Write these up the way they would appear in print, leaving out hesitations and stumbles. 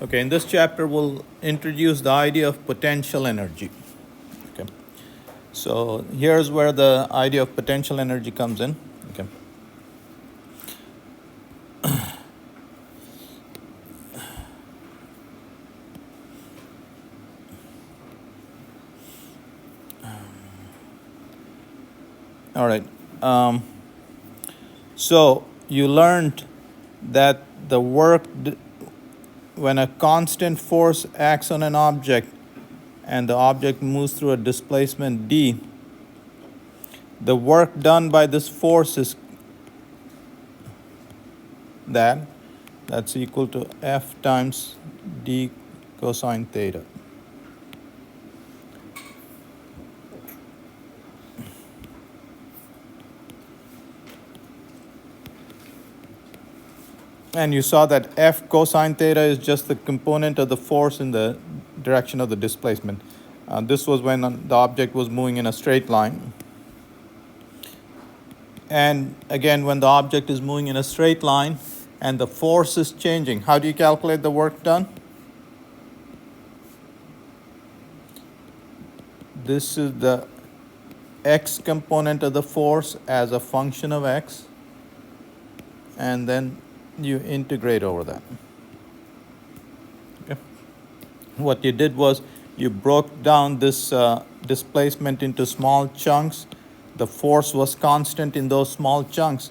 Okay, in this chapter, we'll introduce the idea of potential energy. Okay, so here's where the idea of potential energy comes in. Okay. All right. So you learned that the work, when a constant force acts on an object and the object moves through a displacement d, the work done by this force is that's equal to F times d cosine theta. And you saw that F cosine theta is just the component of the force in the direction of the displacement. This was when the object was moving in a straight line. And again, when the object is moving in a straight line and the force is changing, how do you calculate the work done? This is the x component of the force as a function of x, and then you integrate over that. Okay. What you did was you broke down this displacement into small chunks. The force was constant in those small chunks.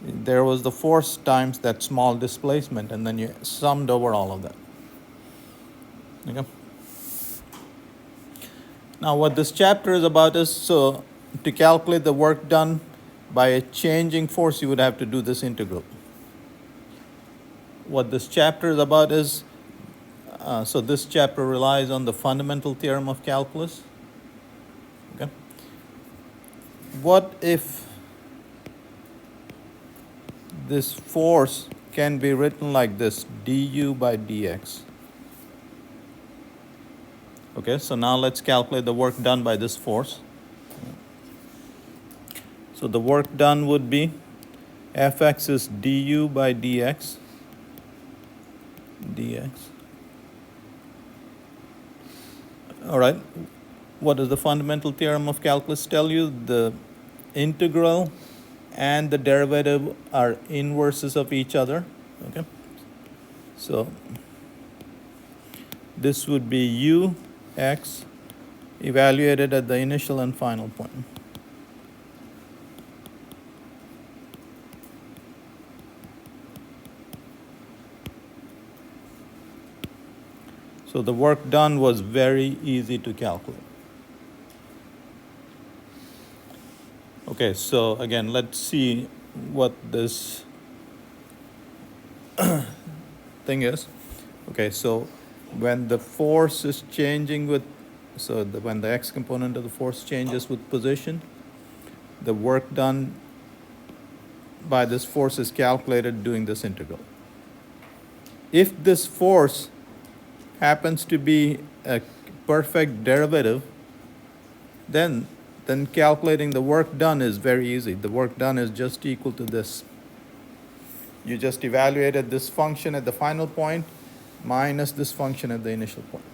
There was the force times that small displacement, and then you summed over all of that. Okay. Now what this chapter is about is, so to calculate the work done by a changing force, you would have to do this integral. What this chapter is about is, so this chapter relies on the fundamental theorem of calculus. Okay. What if this force can be written like this, du by dx? Okay, so now let's calculate the work done by this force. So the work done would be Fx is du by dx. All right. What does the fundamental theorem of calculus tell you? The integral and the derivative are inverses of each other. Okay. So this would be ux evaluated at the initial and final point. So the work done was very easy to calculate. Okay, so again, let's see what this thing is. Okay, so when the force is changing with, when the x component of the force changes with position, the work done by this force is calculated doing this integral. If this force happens to be a perfect derivative, then calculating the work done is very easy. The work done is just equal to this. You just evaluated this function at the final point minus this function at the initial point.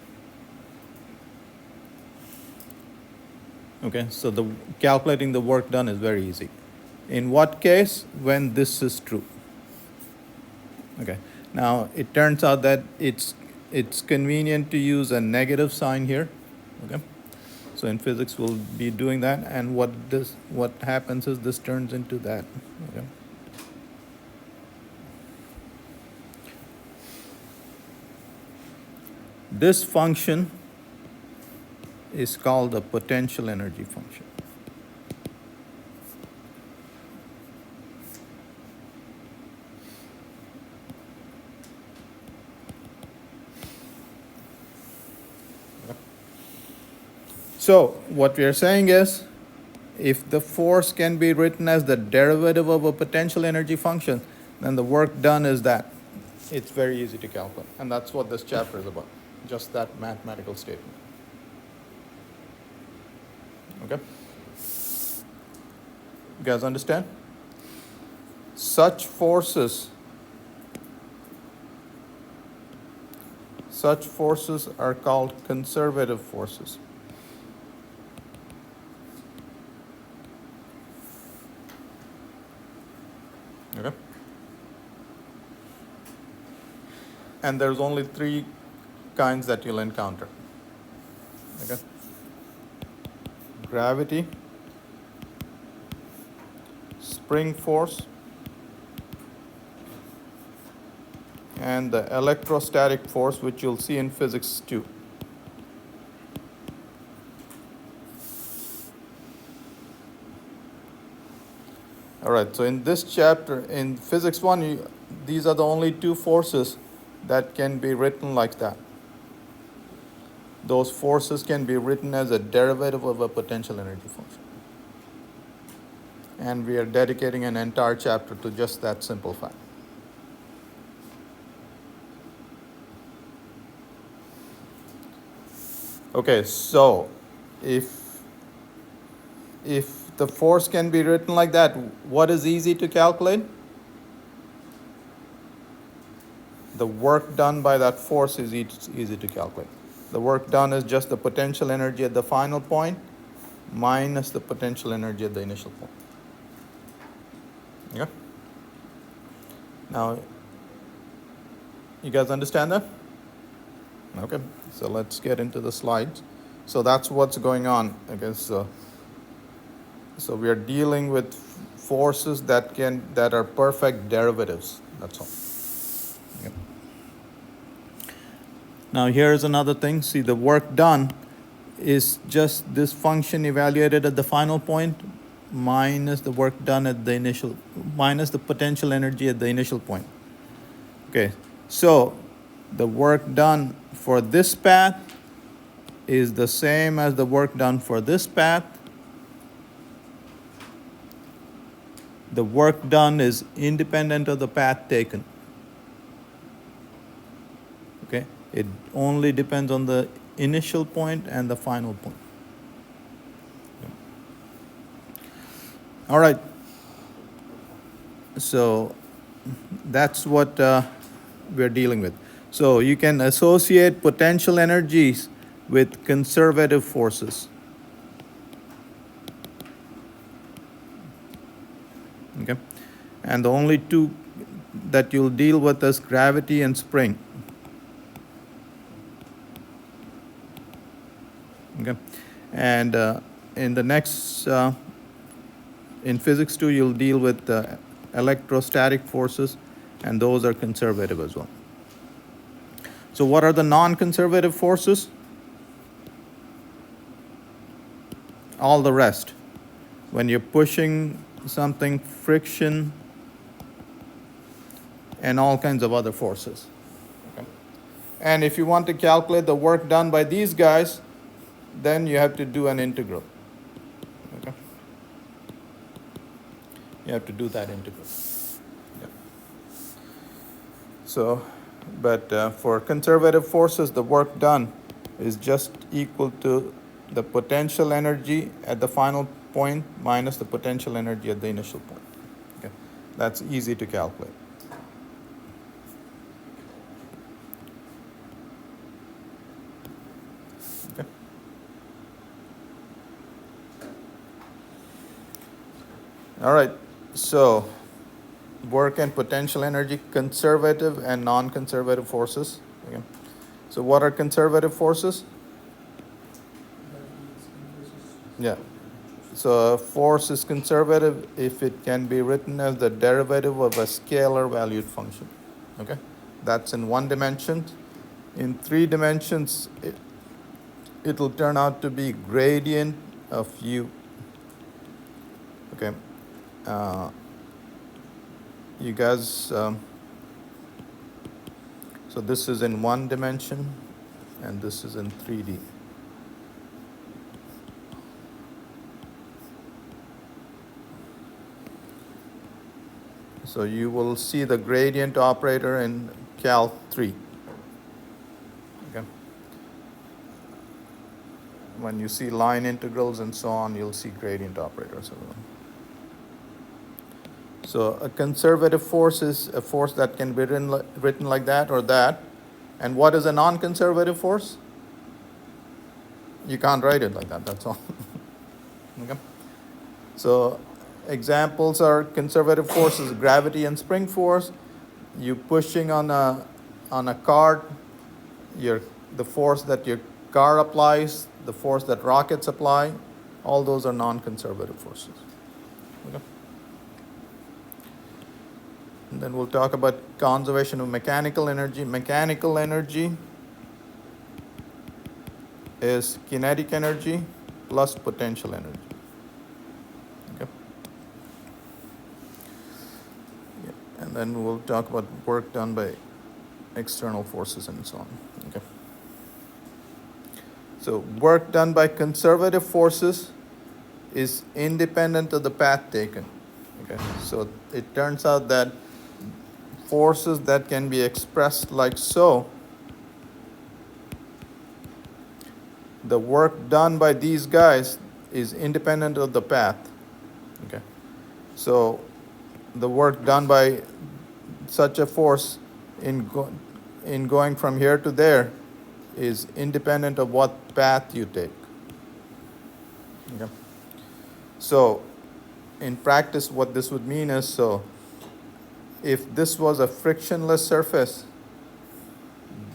Okay, so calculating the work done is very easy. In what case? When this is true. Okay, now it turns out that it's convenient to use a negative sign here. Okay, so in physics we'll be doing that, and what happens is this turns into that. Okay. This function is called the potential energy function. So what we are saying is, if the force can be written as the derivative of a potential energy function, then the work done is that. It's very easy to calculate, and that's what this chapter is about, just that mathematical statement. Okay? You guys understand? Such forces Such forces are called conservative forces. Okay. And there's only three kinds that you'll encounter. Okay. Gravity, spring force, and the electrostatic force, which you'll see in physics 2. All right, so in this chapter, in physics 1, these are the only two forces that can be written like that. Those forces can be written as a derivative of a potential energy function. And we are dedicating an entire chapter to just that simple fact. Okay, so if the force can be written like that, what is easy to calculate? The work done by that force is easy to calculate. The work done is just the potential energy at the final point minus the potential energy at the initial point. Yeah? Now, you guys understand that? Okay, so let's get into the slides. So that's what's going on, I guess. So we are dealing with forces that are perfect derivatives. That's all. Yep. Now here's another thing. See, the work done is just this function evaluated at the final point minus the work done at the initial, minus the potential energy at the initial point. Okay, so the work done for this path is the same as the work done for this path. The work done is independent of the path taken. Okay, it only depends on the initial point and the final point. All right, so that's what we're dealing with. So you can associate potential energies with conservative forces. Okay, and the only two that you'll deal with is gravity and spring. Okay, and in the next, in physics 2, you'll deal with electrostatic forces, and those are conservative as well. So what are the non-conservative forces? All the rest. When you're pushing something, friction, and all kinds of other forces. Okay. And if you want to calculate the work done by these guys, then you have to do an integral. Okay. You have to do that integral. Yeah. So, but for conservative forces, the work done is just equal to the potential energy at the final point minus the potential energy at the initial point. Okay. That's easy to calculate. Okay. All right, so work and potential energy, conservative and non-conservative forces. Okay. So what are conservative forces? Yeah. So a force is conservative if it can be written as the derivative of a scalar valued function. Okay, that's in 1 dimension. In 3 dimensions, it'll turn out to be gradient of u. Okay, you guys. So this is in 1 dimension, and this is in 3D. So you will see the gradient operator in Cal 3. Okay. When you see line integrals and so on, you'll see gradient operators. So a conservative force is a force that can be written like that or that. And what is a non-conservative force? You can't write it like that, that's all. Okay. So examples are conservative forces, gravity and spring force. You pushing on a cart, the force that your car applies, the force that rockets apply, all those are non-conservative forces. Okay. And then we'll talk about conservation of mechanical energy. Mechanical energy is kinetic energy plus potential energy. Okay. Yeah. And then we'll talk about work done by external forces and so on. Okay. So work done by conservative forces is independent of the path taken. Okay. So it turns out that forces that can be expressed like so, the work done by these guys is independent of the path. Okay. So the work done by such a force in going from here to there is independent of what path you take. Okay. So in practice, what this would mean is, so if this was a frictionless surface,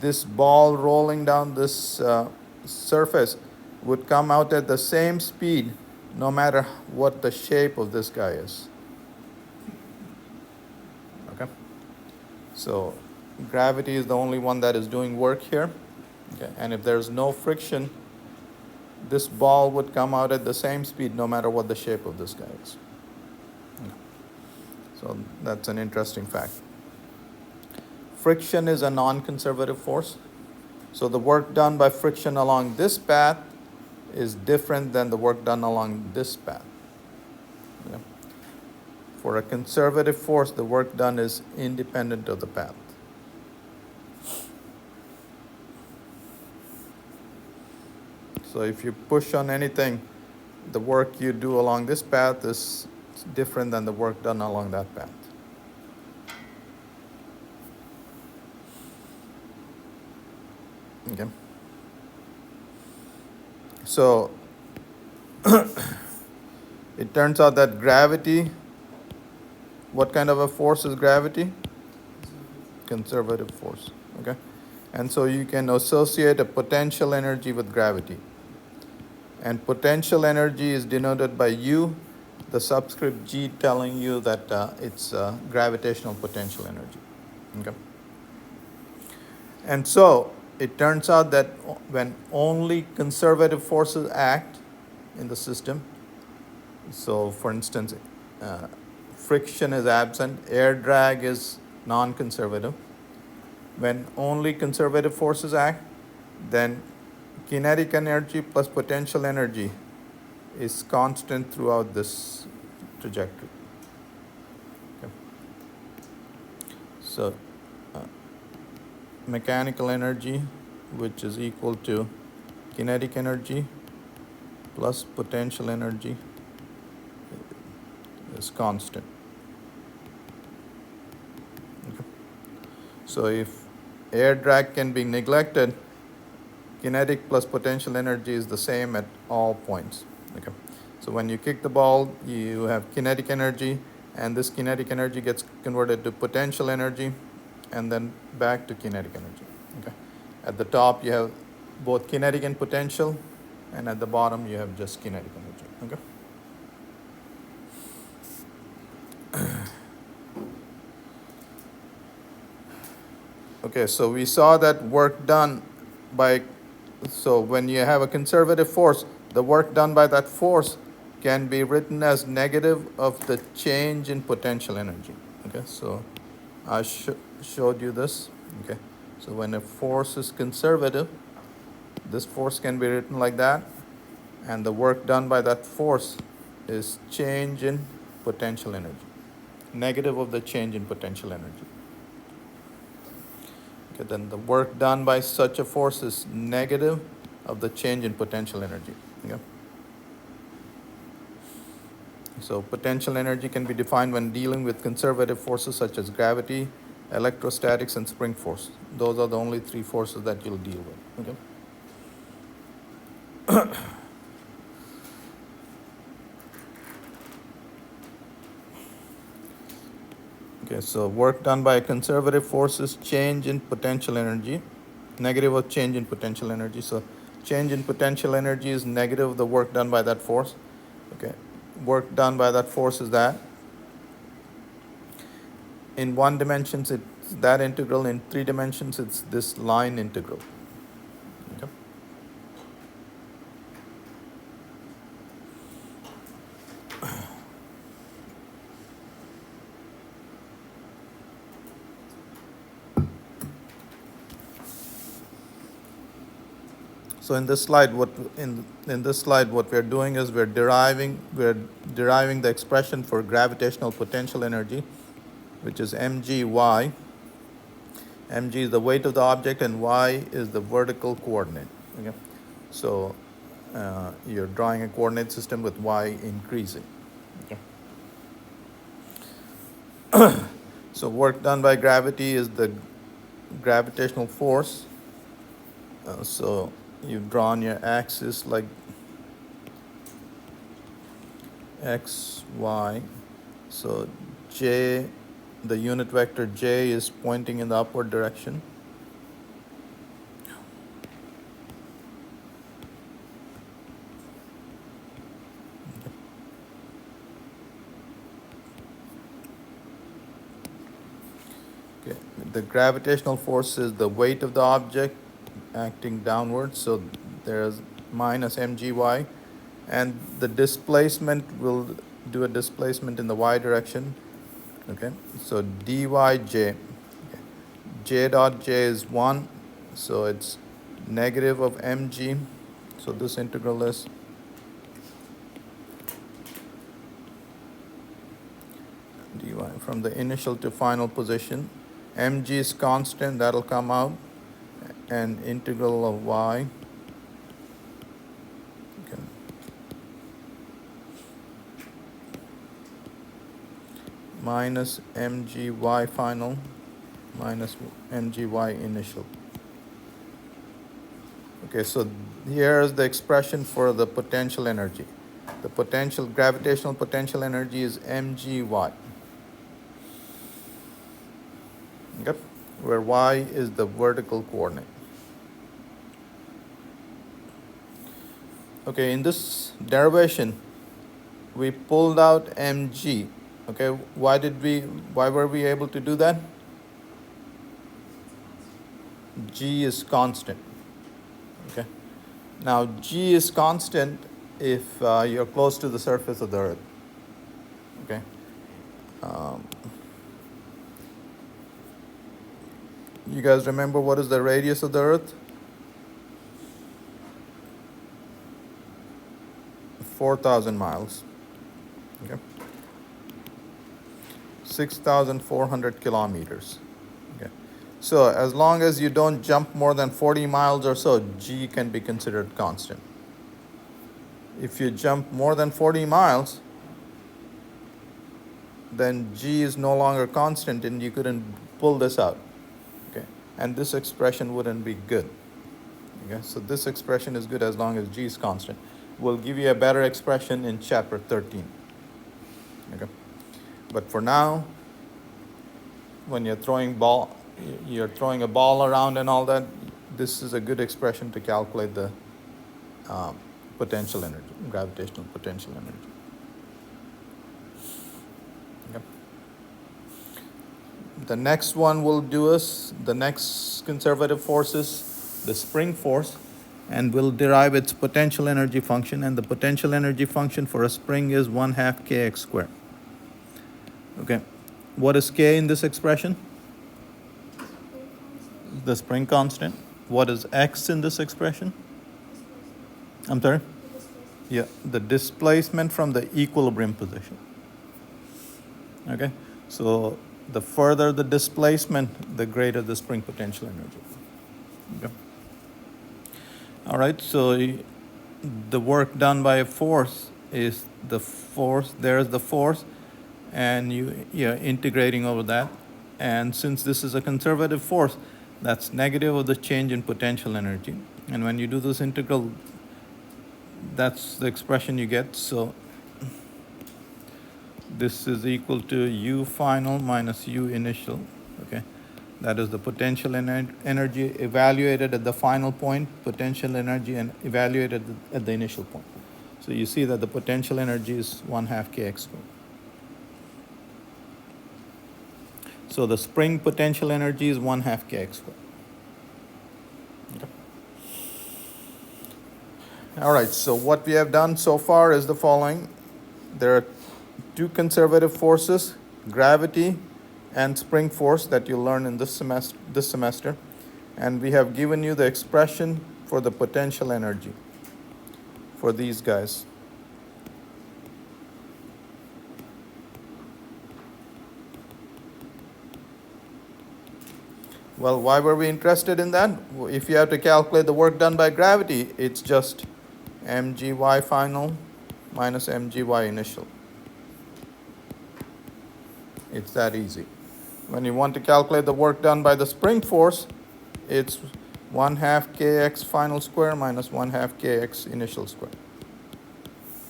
this ball rolling down this surface would come out at the same speed no matter what the shape of this guy is. Okay. So gravity is the only one that is doing work here. Okay. And if there's no friction, this ball would come out at the same speed no matter what the shape of this guy is. Okay. So that's an interesting fact. Friction is a non-conservative force. So the work done by friction along this path is different than the work done along this path. Okay. For a conservative force, the work done is independent of the path. So if you push on anything, the work you do along this path is different than the work done along that path. Okay. So it turns out that gravity, what kind of a force is gravity? Conservative force. Okay. And so you can associate a potential energy with gravity. And potential energy is denoted by U, the subscript G telling you that it's gravitational potential energy. Okay. And so it turns out that when only conservative forces act in the system, so for instance, friction is absent, air drag is non-conservative. When only conservative forces act, then kinetic energy plus potential energy is constant throughout this trajectory. Okay. So mechanical energy, which is equal to kinetic energy plus potential energy, is constant. Okay. So if air drag can be neglected, kinetic plus potential energy is the same at all points. Okay. So when you kick the ball, you have kinetic energy, and this kinetic energy gets converted to potential energy, and then back to kinetic energy. Okay. At the top, you have both kinetic and potential, and at the bottom, you have just kinetic energy. Okay. Okay, so we saw that work done by, so when you have a conservative force, the work done by that force can be written as negative of the change in potential energy. Okay, so I showed you this. Okay, so when a force is conservative, this force can be written like that, and the work done by that force is change in potential energy, negative of the change in potential energy. Okay, then the work done by such a force is negative of the change in potential energy. Okay. So potential energy can be defined when dealing with conservative forces such as gravity, electrostatics, and spring force. Those are the only three forces that you'll deal with. Okay. Okay, so work done by a conservative force is change in potential energy, negative of change in potential energy. So change in potential energy is negative of the work done by that force. Okay, work done by that force is that. In one dimension, it's that integral. In three dimensions, it's this line integral. Okay. So in this slide, what we're doing is we're deriving the expression for gravitational potential energy, which is mgy. Mg is the weight of the object, and y is the vertical coordinate. Okay, so you're drawing a coordinate system with y increasing. Okay. So work done by gravity is the gravitational force. So you've drawn your axis like x, y. So j, the unit vector j is pointing in the upward direction. Okay. The gravitational force is the weight of the object acting downwards, so there's minus mgy, and the displacement will do a displacement in the y direction. Okay, so dyj, j dot j is 1, so it's negative of mg, so this integral is dy from the initial to final position. Mg is constant, that'll come out, and integral of y. Okay. Minus mgy final minus mgy initial. Okay, so here's the expression for the potential energy. The gravitational potential energy is mgy. Okay, where y is the vertical coordinate. Okay, in this derivation, we pulled out mg. Okay, why were we able to do that? G is constant. Okay, now G is constant if you're close to the surface of the Earth. Okay. You guys remember what is the radius of the Earth? 4,000 miles. Okay. 6,400 kilometers. Okay. So as long as you don't jump more than 40 miles or so, G can be considered constant. If you jump more than 40 miles, then G is no longer constant and you couldn't pull this out. Okay. And this expression wouldn't be good. Okay. So this expression is good as long as G is constant. We'll give you a better expression in chapter 13. Okay. But for now, when you're throwing a ball around and all that, this is a good expression to calculate the potential energy, gravitational potential energy. Okay. The next one will do us, the next conservative force is the spring force, and we'll derive its potential energy function, and the potential energy function for a spring is 1/2 kx squared. Okay, what is k in this expression? The spring constant. What is x in this expression? I'm sorry? Yeah, the displacement from the equilibrium position. Okay, so the further the displacement, the greater the spring potential energy. Okay. All right, so the work done by a force is the force, there's the force, and you're integrating over that. And since this is a conservative force, that's negative of the change in potential energy. And when you do this integral, that's the expression you get. So this is equal to U final minus U initial, okay? That is the potential energy evaluated at the final point, potential energy and evaluated at the initial point. So you see that the potential energy is 1/2 kx squared. So the spring potential energy is 1/2 kx squared. Okay. All right, so what we have done so far is the following. There are two conservative forces, gravity and spring force, that you learn in this semester. And we have given you the expression for the potential energy for these guys. Well, why were we interested in that? If you have to calculate the work done by gravity, it's just mgy final minus mgy initial. It's that easy. When you want to calculate the work done by the spring force, it's 1/2 kx final square minus 1/2 kx initial square.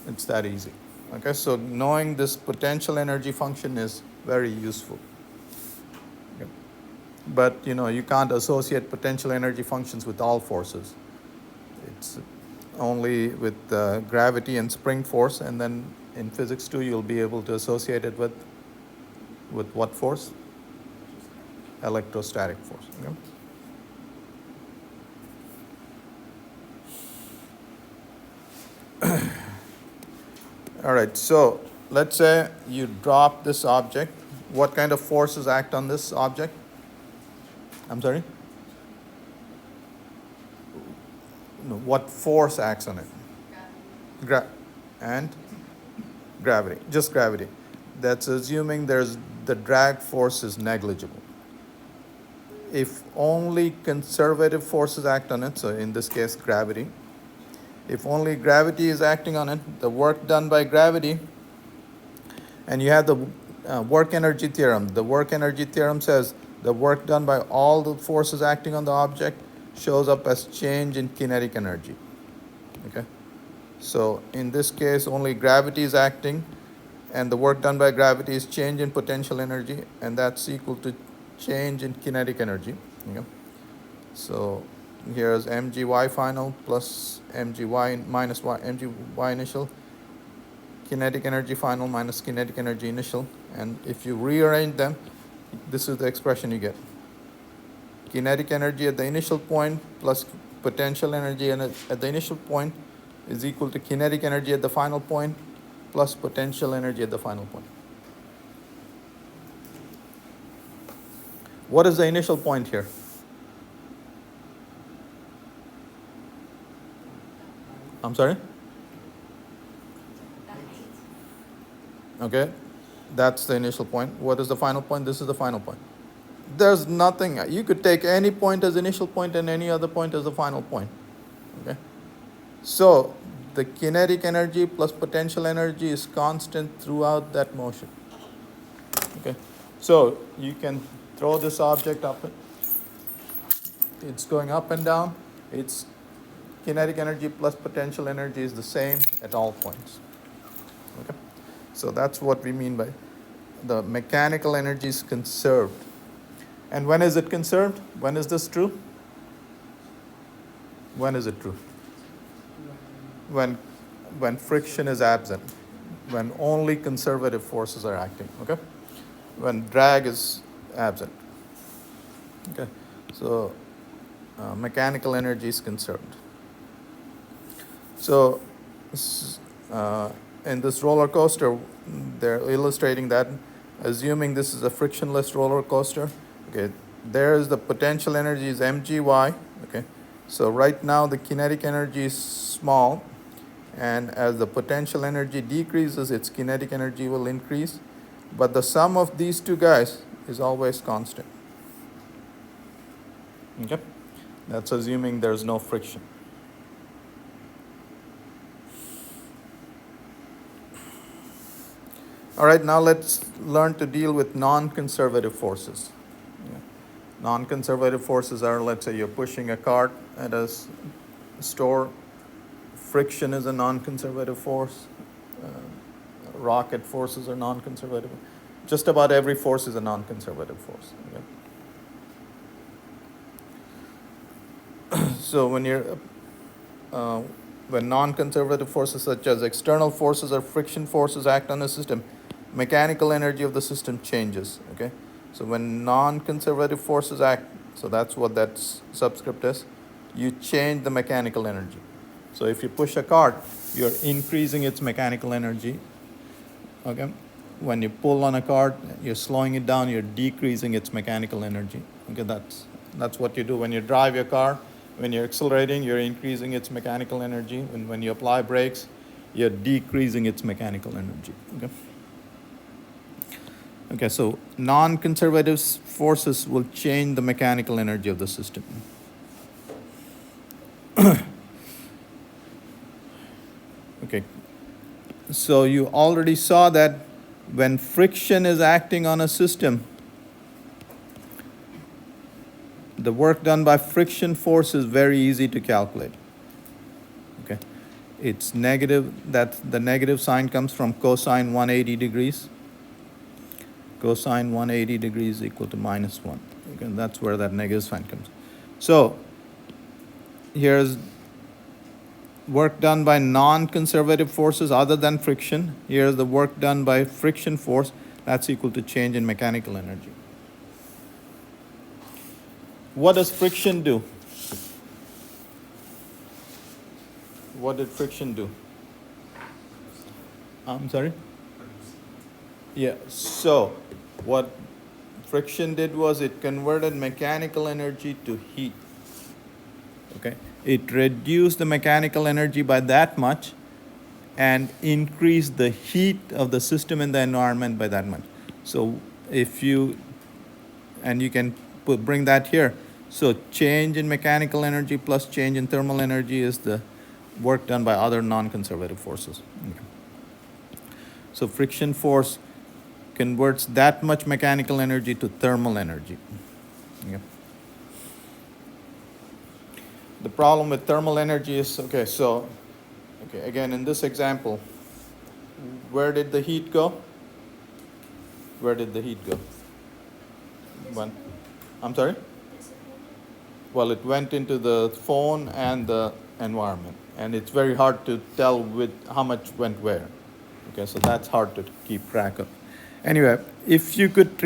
It's that easy. Okay, so knowing this potential energy function is very useful. Okay. But you can't associate potential energy functions with all forces. It's only with gravity and spring force, and then in physics 2 you'll be able to associate it with what force? Electrostatic force. Okay? All right, so let's say you drop this object. What kind of forces act on this object? I'm sorry? No, what force acts on it? And gravity, just gravity. That's assuming the drag force is negligible. If only conservative forces act on it, so in this case gravity, if only gravity is acting on it, the work done by gravity, and you have the work energy theorem. The work energy theorem says the work done by all the forces acting on the object shows up as change in kinetic energy. Okay? So in this case, only gravity is acting, and the work done by gravity is change in potential energy, and that's equal to change in kinetic energy. Okay? So here's mgy final plus mgy minus mgy initial, kinetic energy final minus kinetic energy initial. And if you rearrange them, this is the expression you get. Kinetic energy at the initial point plus potential energy at the initial point is equal to kinetic energy at the final point plus potential energy at the final point. What is the initial point here? I'm sorry? Okay, that's the initial point. What is the final point? This is the final point. There's nothing. You could take any point as initial point and any other point as the final point. Okay. So the kinetic energy plus potential energy is constant throughout that motion. Okay. So you can throw this object up. It's going up and down. Its kinetic energy plus potential energy is the same at all points. Okay. So that's what we mean by the mechanical energy is conserved. And when is it conserved? When is this true? When is it true? When friction is absent, when only conservative forces are acting. Okay, when drag is absent. Okay, so mechanical energy is conserved. So in this roller coaster, they're illustrating that, assuming this is a frictionless roller coaster. Okay, there's the potential energy is mgy. Okay, so right now the kinetic energy is small, and as the potential energy decreases, its kinetic energy will increase, but the sum of these two guys is always constant. Okay, that's assuming there's no friction. All right, now let's learn to deal with non-conservative forces. Non-conservative forces are, let's say you're pushing a cart at a store. Friction is a non-conservative force. Rocket forces are non-conservative. Just about every force is a non-conservative force. Okay? So when non-conservative forces such as external forces or friction forces act on a system, mechanical energy of the system changes. Okay, so when non-conservative forces act, so that's what that subscript is, you change the mechanical energy. So if you push a cart, you're increasing its mechanical energy. Okay, when you pull on a cart, you're slowing it down, you're decreasing its mechanical energy. Okay, that's what you do when you drive your car. When you're accelerating, you're increasing its mechanical energy. When you apply brakes, you're decreasing its mechanical energy. Okay. Okay, so non-conservative forces will change the mechanical energy of the system. Okay, so you already saw that when friction is acting on a system, the work done by friction force is very easy to calculate. Okay, it's negative, that the negative sign comes from cosine 180 degrees. Cosine 180 degrees equal to minus 1. Okay, that's where that negative sign comes. So here's work done by non-conservative forces other than friction. Here's the work done by friction force. That's equal to change in mechanical energy. What does friction do? What did friction do? I'm sorry? Yeah, so what friction did was it converted mechanical energy to heat. Okay, it reduced the mechanical energy by that much and increased the heat of the system in the environment by that much. So if you, and you can bring that here. So change in mechanical energy plus change in thermal energy is the work done by other non-conservative forces. Okay. So friction force converts that much mechanical energy to thermal energy. Okay. The problem with thermal energy is, okay, so, okay, again, in this example, where did the heat go? Where did the heat go? When? I'm sorry? Well, it went into the phone and the environment, and it's very hard to tell with how much went where. Okay, so that's hard to keep track of. Anyway, if you could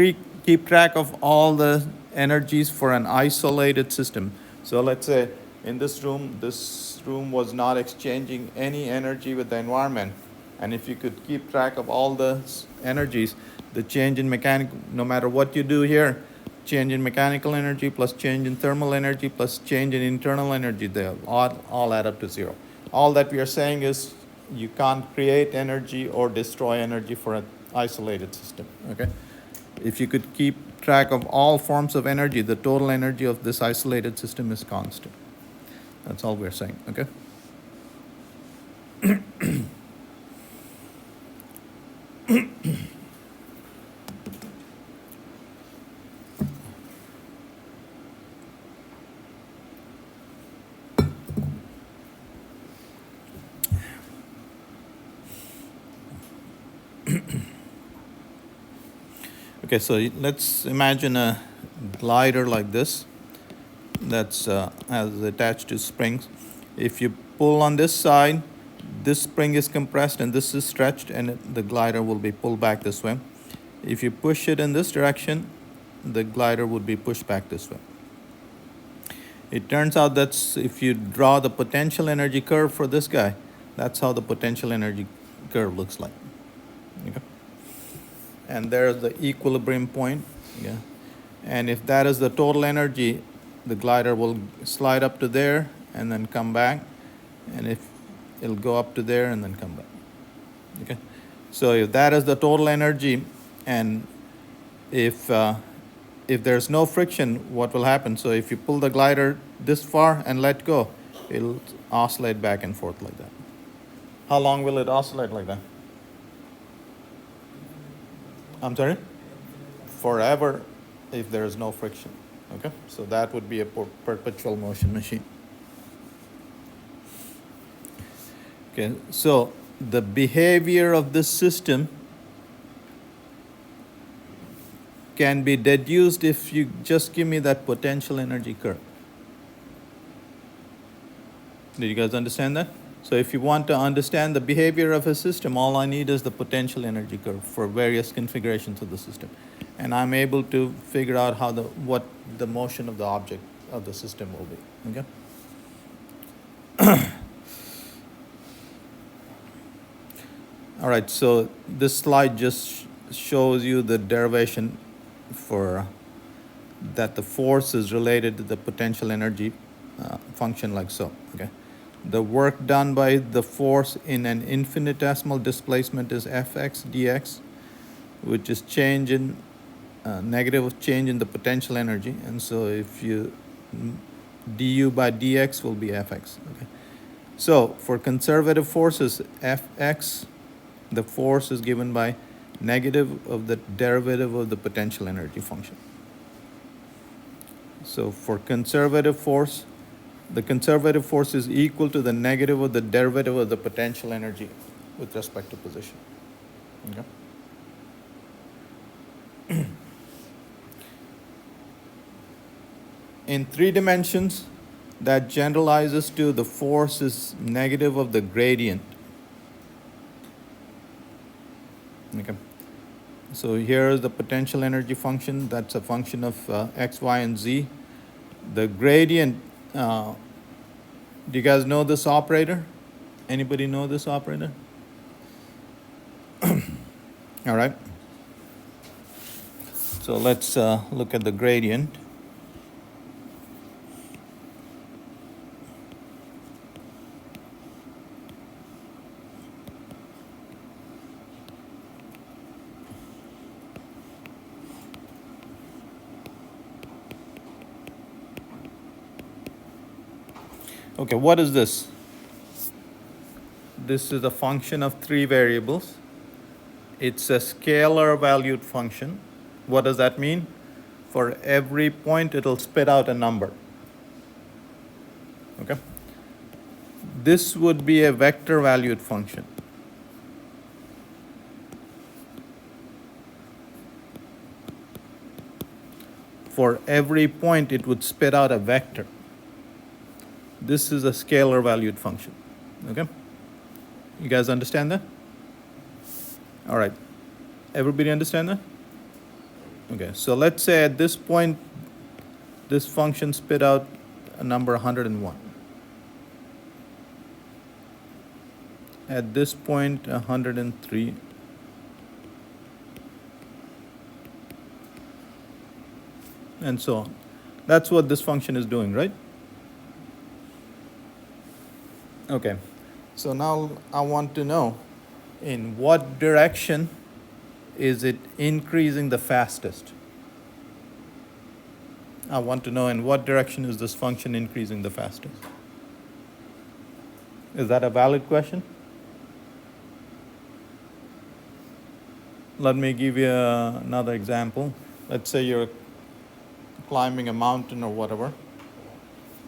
keep track of all the energies for an isolated system, so let's say in this room was not exchanging any energy with the environment, and if you could keep track of all the energies, the change in mechanical, no matter what you do here, change in mechanical energy plus change in thermal energy plus change in internal energy, they all add up to zero. All that we are saying is you can't create energy or destroy energy for an isolated system. Okay, if you could keep track of all forms of energy, the total energy of this isolated system is constant. That's all we're saying. Okay. Okay, so let's imagine a glider like this that's has attached to springs. If you pull on this side, this spring is compressed and this is stretched, and the glider will be pulled back this way. If you push it in this direction, the glider would be pushed back this way. It turns out that if you draw the potential energy curve for this guy, that's how the potential energy curve looks like. Okay? And there's the equilibrium point. Yeah. And if that is the total energy, the glider will slide up to there and then come back. And if it'll go up to there and then come back. Okay. So if that is the total energy, and if there's no friction, what will happen? So if you pull the glider this far and let go, it'll oscillate back and forth like that. How long will it oscillate like that? I'm sorry? Forever if there is no friction. Okay, so that would be a perpetual motion machine. Okay, so the behavior of this system can be deduced if you just give me that potential energy curve. Did you guys understand that? So if you want to understand the behavior of a system, all I need is the potential energy curve for various configurations of the system. And I'm able to figure out what the motion of the object of the system will be. Okay? All right, so this slide just shows you the derivation for that the force is related to the potential energy function like so. Okay, the work done by the force in an infinitesimal displacement is Fx dx, which is negative change in the potential energy, and so if you du by dx will be Fx. Okay, so for conservative forces, Fx, the force is given by negative of the derivative of the potential energy function. So for conservative force, the conservative force is equal to the negative of the derivative of the potential energy with respect to position. Okay? In 3 dimensions, that generalizes to the force is negative of the gradient. Okay. So here is the potential energy function. That's a function of x, y, and z. The gradient, do you guys know this operator? Anybody know this operator? All right. So let's look at the gradient. Okay, what is this? This is a function of 3 variables. It's a scalar valued function. What does that mean? For every point, it'll spit out a number. Okay? This would be a vector valued function. For every point, it would spit out a vector. This is a scalar valued function. Okay? You guys understand that? All right. Everybody understand that? Okay, so let's say at this point, this function spit out a number 101. At this point, 103. And so on. That's what this function is doing, right? Okay, so now I want to know in what direction is it increasing the fastest? I want to know in what direction is this function increasing the fastest? Is that a valid question? Let me give you another example. Let's say you're climbing a mountain or whatever.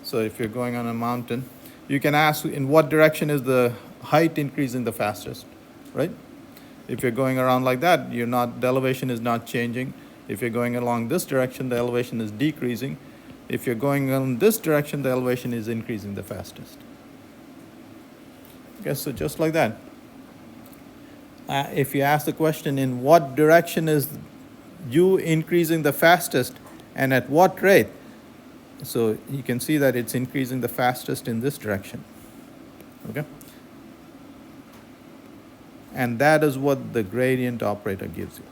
So if you're going on a mountain, you can ask in what direction is the height increasing the fastest, right? If you're going around like that, the elevation is not changing. If you're going along this direction, the elevation is decreasing. If you're going in this direction, the elevation is increasing the fastest. Okay, so just like that. If you ask the question, in what direction is u increasing the fastest and at what rate? So you can see that it's increasing the fastest in this direction. Okay? And that is what the gradient operator gives you.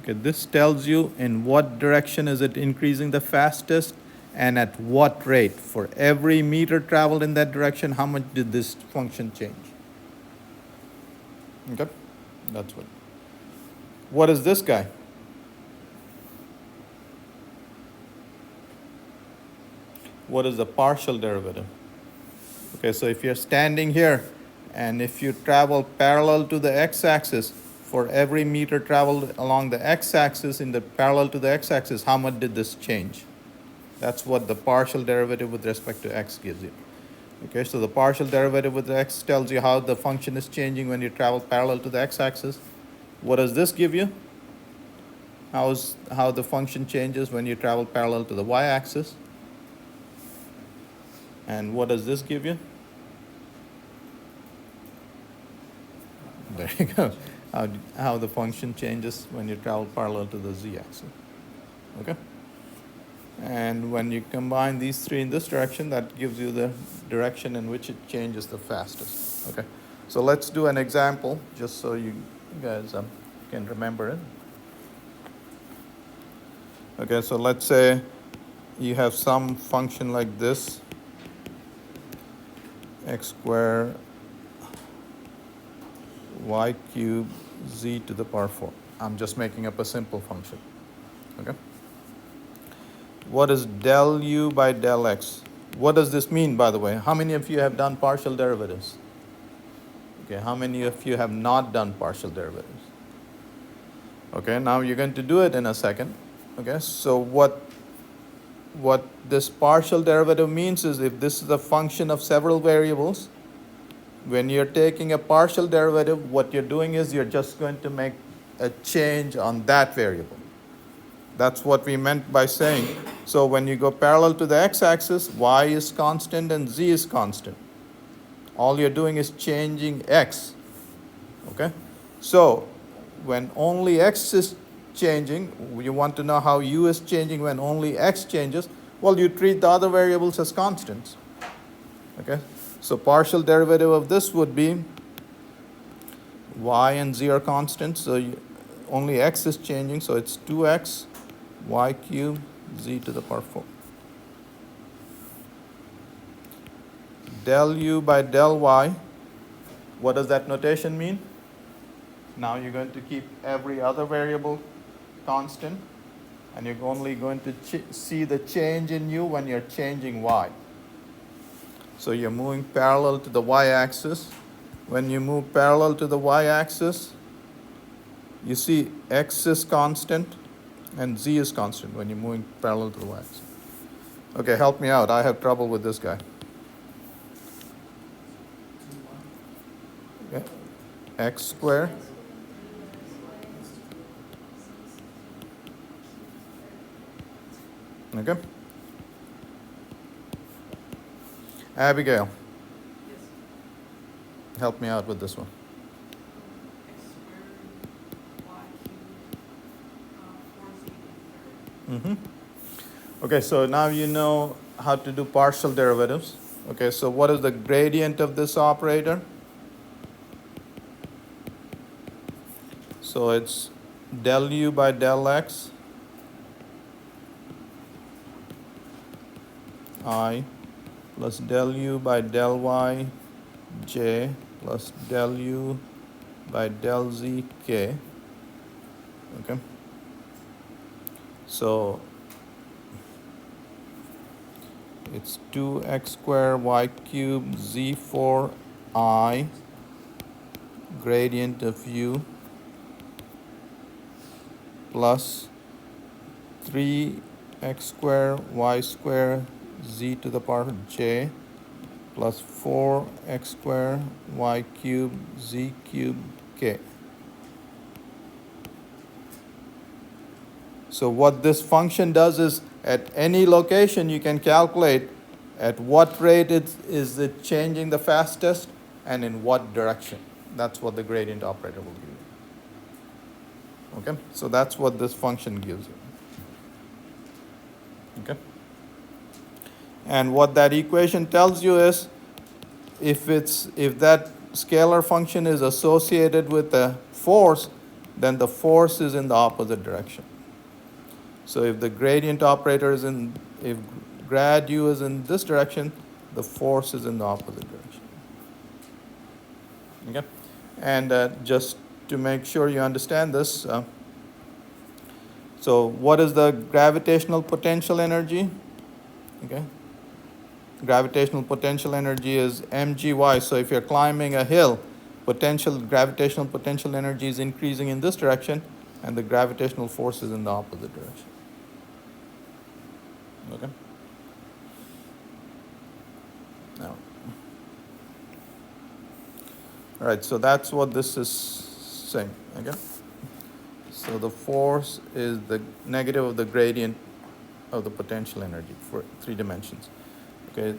Okay, this tells you in what direction is it increasing the fastest and at what rate. For every meter traveled in that direction, how much did this function change? Okay, that's what. What is this guy? What is the partial derivative? Okay, so if you're standing here and if you travel parallel to the x-axis, for every meter traveled along the x-axis in the parallel to the x-axis, how much did this change? That's what the partial derivative with respect to x gives you. Okay, so the partial derivative with x tells you how the function is changing when you travel parallel to the x-axis. What does this give you? How the function changes when you travel parallel to the y-axis. And what does this give you? There you go. How the function changes when you travel parallel to the z-axis. Okay? And when you combine these three in this direction, that gives you the direction in which it changes the fastest. Okay? So let's do an example just so you guys can remember it. Okay, so let's say you have some function like this, x squared y cubed z to the power 4. I'm just making up a simple function. Okay. What is del u by del x? What does this mean, by the way? How many of you have done partial derivatives? Okay, how many of you have not done partial derivatives? Okay, now you're going to do it in a second. Okay, so what this partial derivative means is if this is a function of several variables, when you're taking a partial derivative, what you're doing is you're just going to make a change on that variable. That's what we meant by saying. So when you go parallel to the x-axis, y is constant and z is constant. All you're doing is changing x. Okay? So when only x is changing, you want to know how u is changing when only x changes. Well, you treat the other variables as constants. Okay? So partial derivative of this would be y and z are constants, so only x is changing, so it's 2x y cubed z to the power 4. Del u by del y, what does that notation mean? Now you're going to keep every other variable constant, and you're only going to see the change in u when you're changing y. So you're moving parallel to the y-axis. When you move parallel to the y-axis, you see x is constant and z is constant when you're moving parallel to the y-axis. Okay, help me out. I have trouble with this guy. Okay. X squared. Okay. Abigail, help me out with this one. Okay, so now you know how to do partial derivatives. Okay, so what is the gradient of this operator? So it's del u by del x I plus del u by del y j plus del u by del z k. Okay. So it's 2x squared y cubed z4 I gradient of u plus 3x squared y squared z to the power j plus 4x squared y cubed z cubed k. So what this function does is at any location you can calculate at what rate is it changing the fastest and in what direction. That's what the gradient operator will give you. Okay, so that's what this function gives you. Okay. And what that equation tells you is if that scalar function is associated with a force, then the force is in the opposite direction. So if the gradient operator is if grad u is in this direction, the force is in the opposite direction. Okay? And just to make sure you understand this, so what is the gravitational potential energy? Okay? Gravitational potential energy is mgy. So if you're climbing a hill, gravitational potential energy is increasing in this direction, and the gravitational force is in the opposite direction. Okay? Now, all right, so that's what this is saying. Okay? So the force is the negative of the gradient of the potential energy for 3 dimensions. Okay,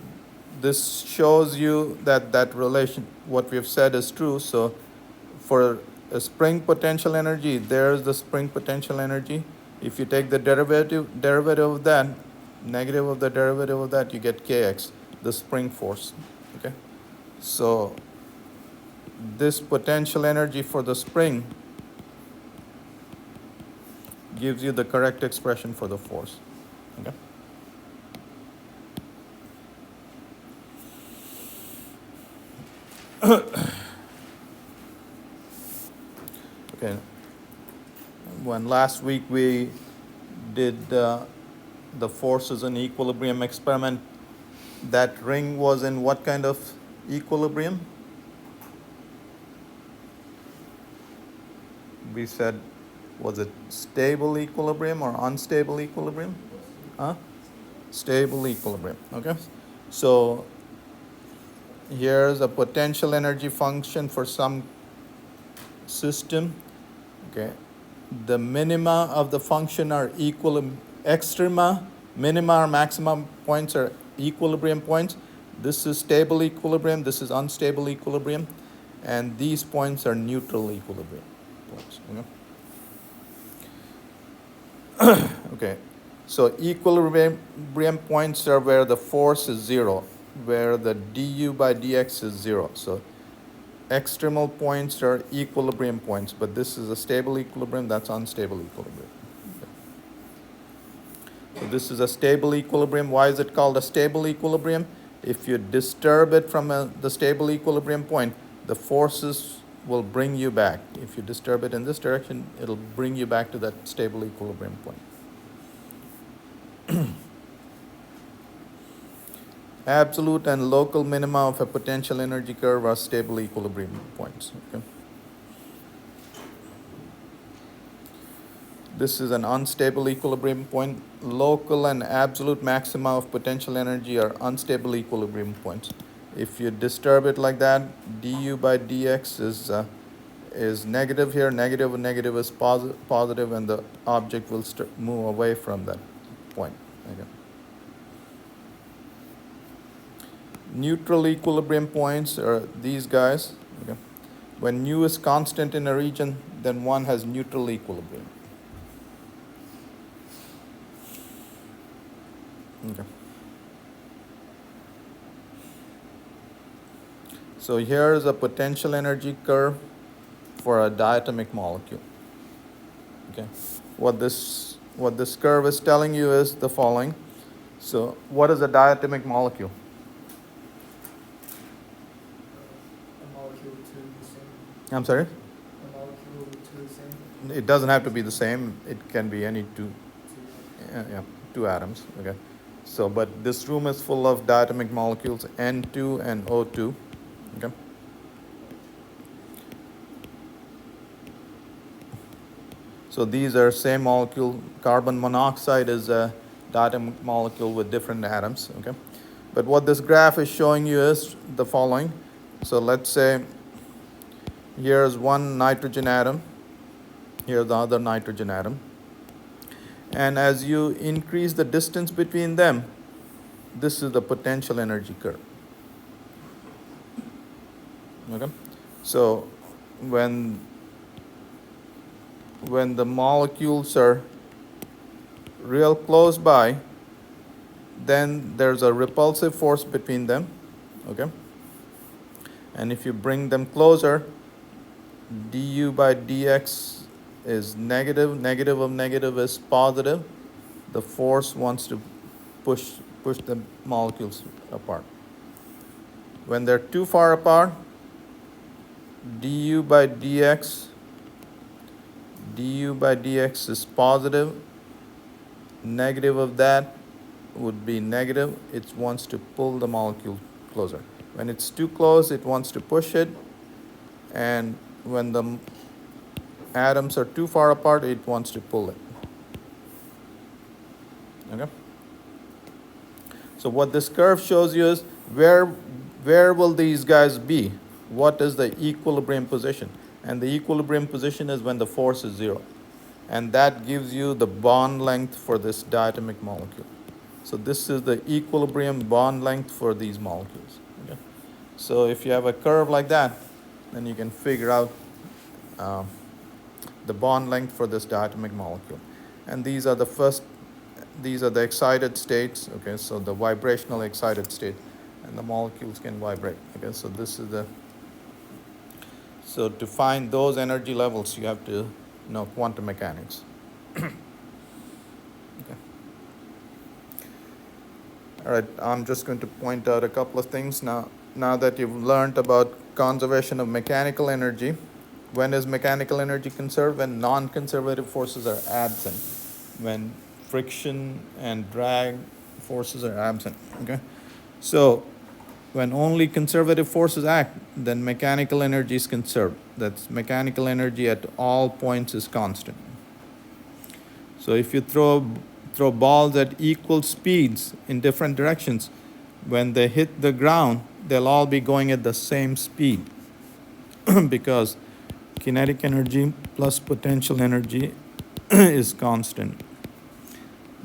this shows you that that relation, what we have said is true. So for a spring potential energy, there's the spring potential energy. If you take the derivative of that, negative of the derivative of that, you get kx, the spring force. Okay, so this potential energy for the spring gives you the correct expression for the force. Okay. Okay. When last week we did the forces in equilibrium experiment, that ring was in what kind of equilibrium? We said, was it stable equilibrium or unstable equilibrium? Huh? Stable equilibrium. Okay. So here's a potential energy function for some system. Okay, the minima of the function are extrema, minima or maximum points are equilibrium points. This is stable equilibrium, this is unstable equilibrium, and these points are neutral equilibrium points. Okay, okay. So equilibrium points are where the force is 0, where the du by dx is 0. So extremal points are equilibrium points, but this is a stable equilibrium, that's unstable equilibrium. So this is a stable equilibrium. Why is it called a stable equilibrium? If you disturb it from the stable equilibrium point, the forces will bring you back. If you disturb it in this direction, it'll bring you back to that stable equilibrium point. Absolute and local minima of a potential energy curve are stable equilibrium points. Okay? This is an unstable equilibrium point. Local and absolute maxima of potential energy are unstable equilibrium points. If you disturb it like that, du by dx is negative here. Negative is positive, and the object will move away from that point. Okay. Neutral equilibrium points are these guys. Okay. When nu is constant in a region, then one has neutral equilibrium. Okay. So here is a potential energy curve for a diatomic molecule. Okay. What this curve is telling you is the following. So what is a diatomic molecule? I'm sorry? A molecule to the same? It doesn't have to be the same. It can be any two atoms. Okay. So, but this room is full of diatomic molecules, N2 and O2. Okay. So these are same molecule. Carbon monoxide is a diatomic molecule with different atoms. Okay. But what this graph is showing you is the following. So let's say here's one nitrogen atom, here's the other nitrogen atom. And as you increase the distance between them, this is the potential energy curve. Okay? So when the molecules are real close by, then there's a repulsive force between them. Okay? And if you bring them closer, du by dx is negative, negative of negative is positive. The force wants to push the molecules apart. When they're too far apart, du by dx is positive. Negative of that would be negative. It wants to pull the molecule closer. When it's too close, it wants to push it. And when the atoms are too far apart, it wants to pull it. Okay? So what this curve shows you is where will these guys be? What is the equilibrium position? And the equilibrium position is when the force is zero. And that gives you the bond length for this diatomic molecule. So this is the equilibrium bond length for these molecules. Okay? So if you have a curve like that, then you can figure out the bond length for this diatomic molecule. And these are the excited states. Okay, so the vibrational excited state, and the molecules can vibrate. Okay, so this is so to find those energy levels, you have to know quantum mechanics. Okay. All right, I'm just going to point out a couple of things now that you've learned about conservation of mechanical energy. When is mechanical energy conserved? When non-conservative forces are absent. When friction and drag forces are absent. Okay, so when only conservative forces act, then mechanical energy is conserved. That's mechanical energy at all points is constant. So if you throw balls at equal speeds in different directions, when they hit the ground, they'll all be going at the same speed because kinetic energy plus potential energy is constant.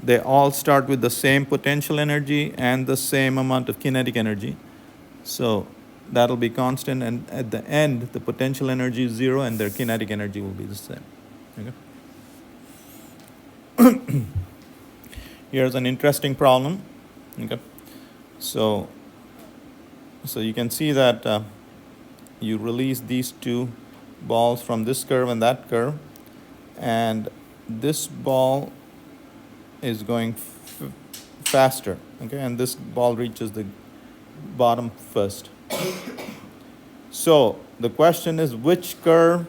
They all start with the same potential energy and the same amount of kinetic energy. So that'll be constant, and at the end, the potential energy is zero and their kinetic energy will be the same. Okay? Here's an interesting problem. Okay? So you can see that you release these two balls from this curve and that curve, and this ball is going faster, okay, and this ball reaches the bottom first. So the question is, which curve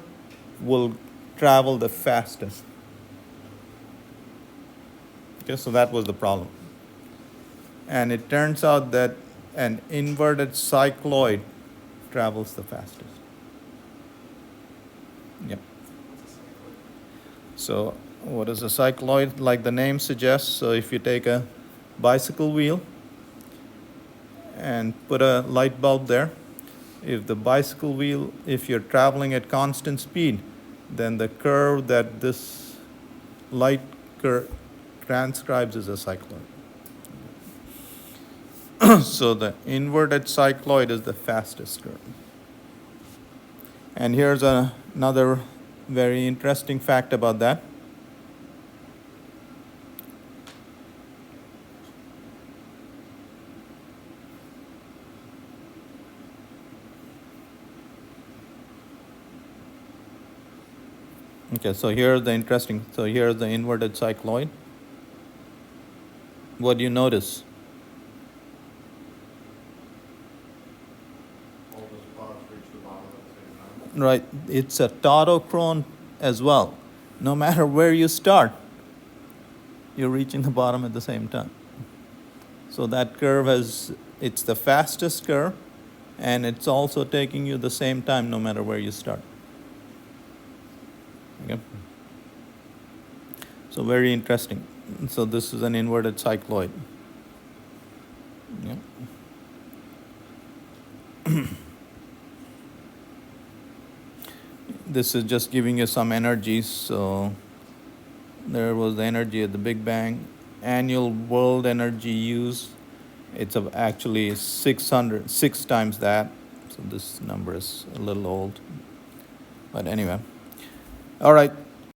will travel the fastest? Okay, so that was the problem. And it turns out that an inverted cycloid travels the fastest. Yep. So what is a cycloid? Like the name suggests, so if you take a bicycle wheel and put a light bulb there, if the bicycle wheel, if you're traveling at constant speed, then the curve that this light curve transcribes is a cycloid. So the inverted cycloid is the fastest curve. And here's another very interesting fact about that. Okay, so here's the inverted cycloid. What do you notice? All the spots reach the bottom at the same time. Right, it's a tautochrone as well. No matter where you start, you're reaching the bottom at the same time. So that curve it's the fastest curve, and it's also taking you the same time no matter where you start. Okay. So very interesting. So this is an inverted cycloid. Yeah. This is just giving you some energies. So there was the energy at the Big Bang. Annual world energy use, it's actually 6 times that. So this number is a little old. But anyway. All right.